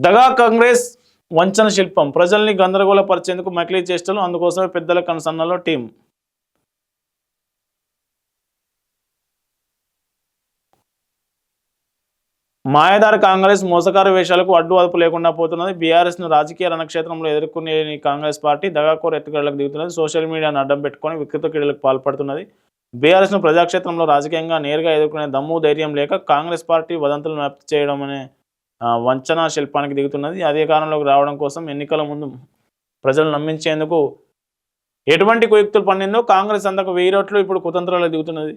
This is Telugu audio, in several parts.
దగా కాంగ్రెస్ వంచన శిల్పం ప్రజల్ని గందరగోళపరిచేందుకు మకిలీ చేష్టలు అందుకోసమే పెద్దల కన్సన్నలో టీం. మాయదారి కాంగ్రెస్ మోసకార వేషాలకు అడ్డు అదుపు లేకుండా పోతున్నది. బీఆర్ఎస్ను రాజకీయ రణక్షేత్రంలో ఎదుర్కొనే కాంగ్రెస్ పార్టీ దగాకోర ఎత్తుగడలకు దిగుతున్నది. సోషల్ మీడియాను అడ్డం పెట్టుకొని వికృత క్రీడలకు పాల్పడుతున్నది. బీఆర్ఎస్ను ప్రజాక్షేత్రంలో రాజకీయంగా నేరుగా ఎదుర్కొనే దమ్ము ధైర్యం లేక కాంగ్రెస్ పార్టీ వదంతులను వ్యాప్తి చేయడం అనే వంచనా శిల్పానికి దిగుతున్నది. అధికారంలోకి రావడం కోసం ఎన్నికల ముందు ప్రజలు నమ్మించేందుకు ఎటువంటి కుయుక్తులు పన్నిందో కాంగ్రెస్ అంతకు 1000 రెట్లు ఇప్పుడు కుతంత్రాలకు దిగుతున్నది.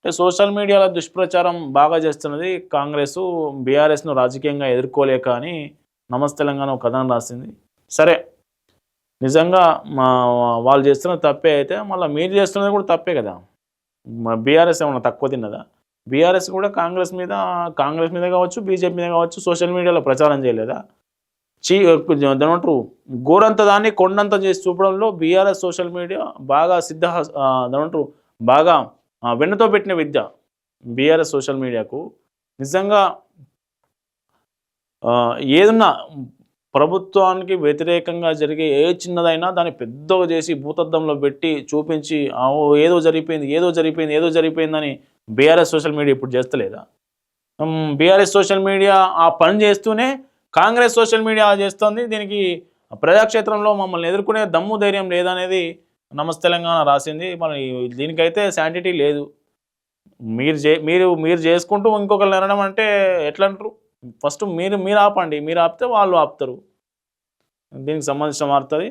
సోషల్ మీడియాలో దుష్ప్రచారం బాగా చేస్తున్నది కాంగ్రెస్. బీఆర్ఎస్ను రాజకీయంగా ఎదుర్కోలేక అని నమస్తే తెలంగాణ ఒక కథనం రాసింది. సరే, నిజంగా వాళ్ళు చేస్తున్న తప్పే అయితే మళ్ళీ మీరు చేస్తున్నది కూడా తప్పే కదా. బీఆర్ఎస్ ఏమన్నా తక్కువ తిన్నదా? బీఆర్ఎస్ కూడా కాంగ్రెస్ మీద కావచ్చు, బీజేపీ మీద కావచ్చు సోషల్ మీడియాలో ప్రచారం చేయలేదా? దాంటారు గోరంత దాన్ని కొండంత చేసి చూపడంలో బీఆర్ఎస్ సోషల్ మీడియా బాగా దాంటారు బాగా వెన్నతో పెట్టిన విద్య బీఆర్ఎస్ సోషల్ మీడియాకు. నిజంగా ఏదన్నా ప్రభుత్వానికి వ్యతిరేకంగా జరిగే ఏ చిన్నదైనా దాన్ని పెద్దగా చేసి భూతద్దంలో పెట్టి చూపించి ఏదో జరిగిపోయిందని బీఆర్ఎస్ సోషల్ మీడియా ఇప్పుడు చేస్తలేదా? బీఆర్ఎస్ సోషల్ మీడియా ఆ పని చేస్తూనే కాంగ్రెస్ సోషల్ మీడియా చేస్తుంది. దీనికి ప్రజాక్షేత్రంలో మమ్మల్ని ఎదుర్కొనే దమ్ము ధైర్యం లేదనేది నమస్తే తెలంగాణ రాసింది. మరి దీనికైతే శాంటిటీ లేదు. మీరు చేసుకుంటూ ఇంకొకరు అనడం అంటే ఎట్లా అంటారు? ఫస్ట్ మీరు ఆపండి. మీరు ఆపితే వాళ్ళు ఆపుతారు. దీనికి సంబంధించిన వార్త అది.